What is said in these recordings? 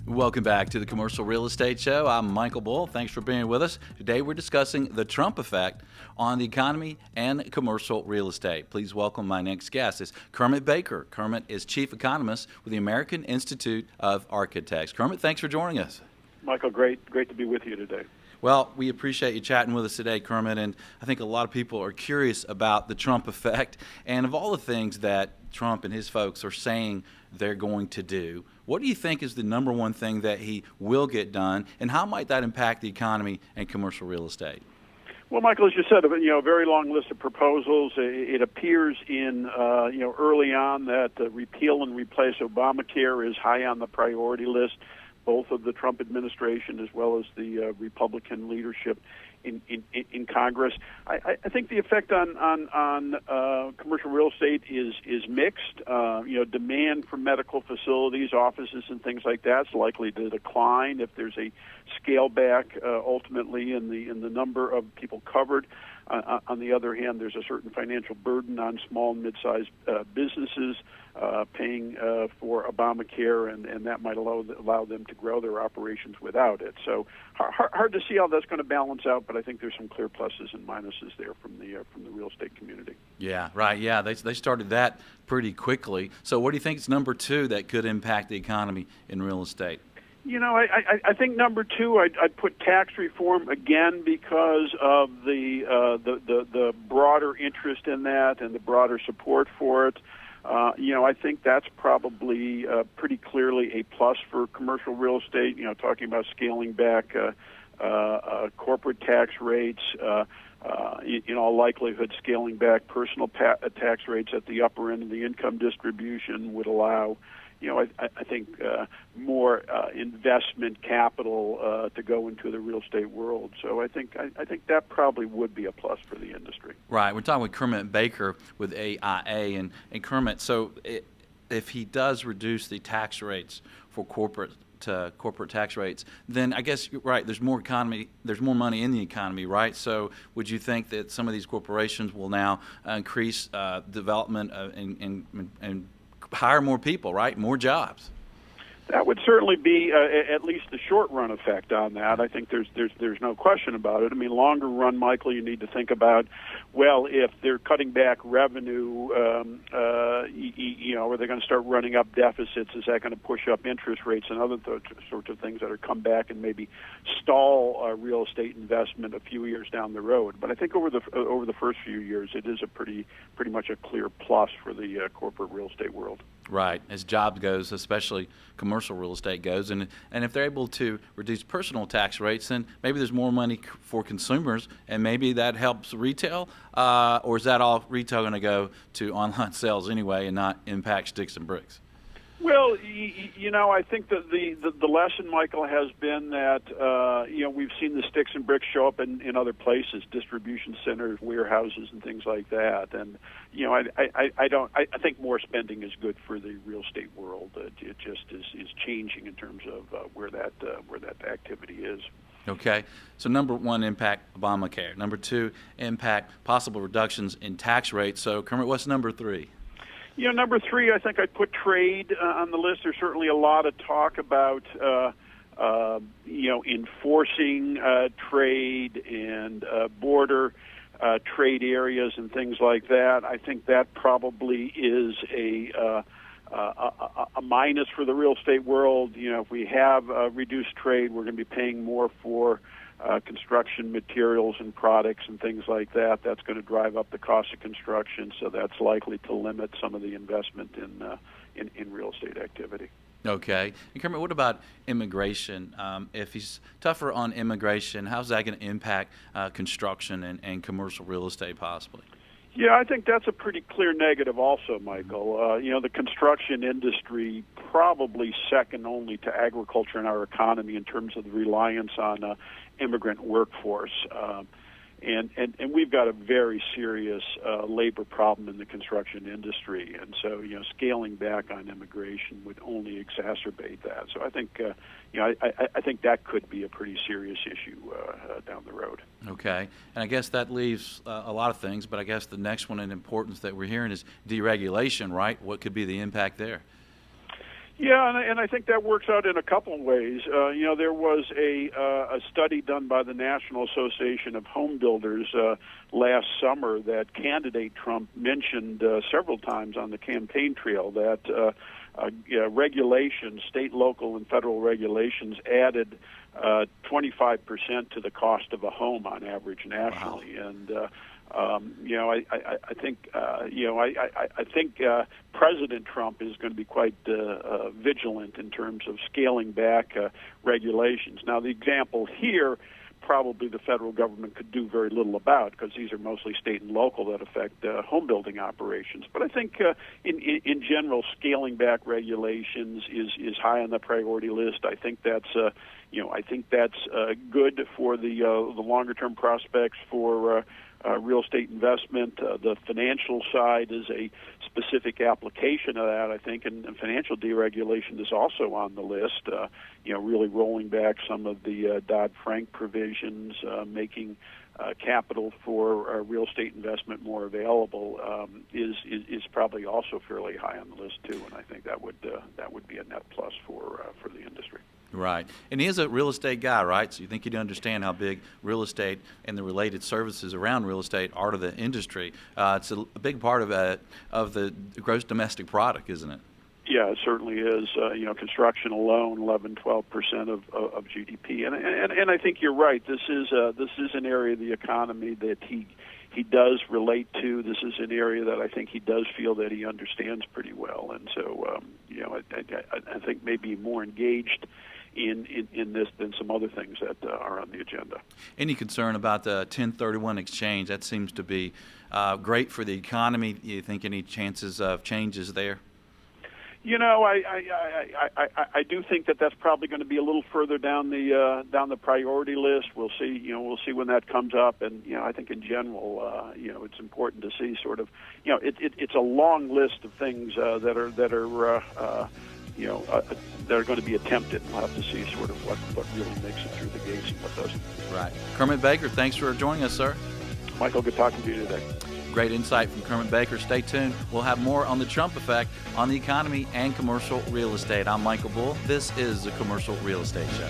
Welcome back to the Commercial Real Estate Show. I'm Michael Bull. Thanks for being with us. Today we're discussing the Trump effect on the economy and commercial real estate. Please welcome my next guest. It's Kermit Baker. Kermit is Chief Economist with the American Institute of Architects. Kermit, thanks for joining us. Michael, great to be with you today. Well, we appreciate you chatting with us today, Kermit, and I think a lot of people are curious about the Trump effect. And of all the things that Trump and his folks are saying they're going to do, what do you think is the number one thing that he will get done, and how might that impact the economy and commercial real estate? Well, Michael, as you said, a very long list of proposals. It appears in early on that repeal and replace Obamacare is high on the priority list, both of the Trump administration as well as the Republican leadership in Congress. I think the effect on commercial real estate is mixed. Demand for medical facilities, offices, and things like that is likely to decline if there's a scale back ultimately in the number of people covered. On the other hand, there's a certain financial burden on small and mid-sized businesses paying for Obamacare, and that might allow them to grow their operations without it. So hard to see how that's going to balance out, but I think there's some clear pluses and minuses there from the real estate community. Yeah, right. Yeah, they started that pretty quickly. So what do you think is number two that could impact the economy in real estate? I think number two, I'd put tax reform again because of the broader interest in that and the broader support for it. I think that's probably pretty clearly a plus for commercial real estate. Talking about scaling back corporate tax rates, in all likelihood, scaling back personal tax rates at the upper end of the income distribution would allow, I think more investment capital to go into the real estate world. So I think that probably would be a plus for the industry. Right. We're talking with Kermit Baker with AIA, and Kermit. So if he does reduce the tax rates for corporate tax rates, then I guess you're right. There's more money in the economy, right? So would you think that some of these corporations will now increase development and hire more people, right? More jobs. That would certainly be at least the short-run effect on that. I think there's no question about it. I mean, longer run, Michael, you need to think about, well, if they're cutting back revenue, are they going to start running up deficits? Is that going to push up interest rates and other sorts of things that are come back and maybe stall real estate investment a few years down the road? But I think over the first few years, it is a pretty much a clear plus for the corporate real estate world. Right, as jobs goes, especially commercial real estate goes, and if they're able to reduce personal tax rates, then maybe there's more money for consumers, and maybe that helps retail, or is that all retail going to go to online sales anyway and not impact sticks and bricks? Well, I think that the lesson, Michael, has been that we've seen the sticks and bricks show up in other places, distribution centers, warehouses, and things like that. And I think more spending is good for the real estate world. It just is changing in terms of where that activity is. Okay, so number one, impact Obamacare. Number two, impact possible reductions in tax rates. So, Kermit, what's number three? Number three, I think I'd put trade on the list. There's certainly a lot of talk about, enforcing trade and border trade areas and things like that. I think that probably is a minus for the real estate world. If we have reduced trade, we're going to be paying more for construction materials and products and things like that. That's going to drive up the cost of construction, so that's likely to limit some of the investment in real estate activity. Okay. And Kermit, what about immigration? If he's tougher on immigration, how's that going to impact construction and commercial real estate possibly? Yeah, I think that's a pretty clear negative also, Michael. The construction industry probably second only to agriculture in our economy in terms of the reliance on immigrant workforce. And we've got a very serious labor problem in the construction industry, and so scaling back on immigration would only exacerbate that. So I think I think that could be a pretty serious issue down the road. Okay, and I guess that leaves a lot of things, but I guess the next one in importance that we're hearing is deregulation, right? What could be the impact there? Yeah, and I think that works out in a couple of ways. There was a study done by the National Association of Home Builders last summer that candidate Trump mentioned several times on the campaign trail that regulations, state, local, and federal regulations added 25% to the cost of a home on average nationally. Wow. And I think President Trump is going to be quite vigilant in terms of scaling back regulations. Now, the example here, probably the federal government could do very little about, because these are mostly state and local that affect home building operations. But I think in general, scaling back regulations is high on the priority list. I think that's good for the longer term prospects for real estate investment. The financial side is a specific application of that, I think, and financial deregulation is also on the list. Really rolling back some of the Dodd-Frank provisions, making capital for real estate investment more available is probably also fairly high on the list too, and I think that would be a net plus for the industry. Right. And he is a real estate guy, right? So you think he'd understand how big real estate and the related services around real estate are to the industry. It's a big part of the gross domestic product, isn't it? Yeah, it certainly is. Construction alone, 11-12% of GDP, and I think you're right. This is an area of the economy that he does relate to. This is an area that I think he does feel that he understands pretty well, and so I think maybe more engaged in this than some other things that are on the agenda. Any concern about the 1031 exchange? That seems to be great for the economy. Do you think any chances of changes there? I do think that that's probably going to be a little further down the priority list. We'll see. We'll see when that comes up. And I think in general, it's important to see sort of, it's a long list of things that are going to be attempted. We'll have to see sort of what really makes it through the gates and what doesn't. Right. Kermit Baker, thanks for joining us, sir. Michael, good talking to you today. Great insight from Kermit Baker. Stay tuned. We'll have more on the Trump effect on the economy and commercial real estate. I'm Michael Bull. This is the Commercial Real Estate Show.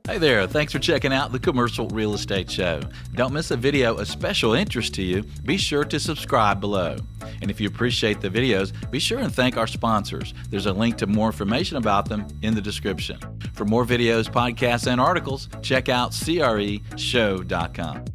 Hey there, thanks for checking out the Commercial Real Estate Show. Don't miss a video of special interest to you. Be sure to subscribe below. And if you appreciate the videos, be sure and thank our sponsors. There's a link to more information about them in the description. For more videos, podcasts, and articles, check out CREshow.com.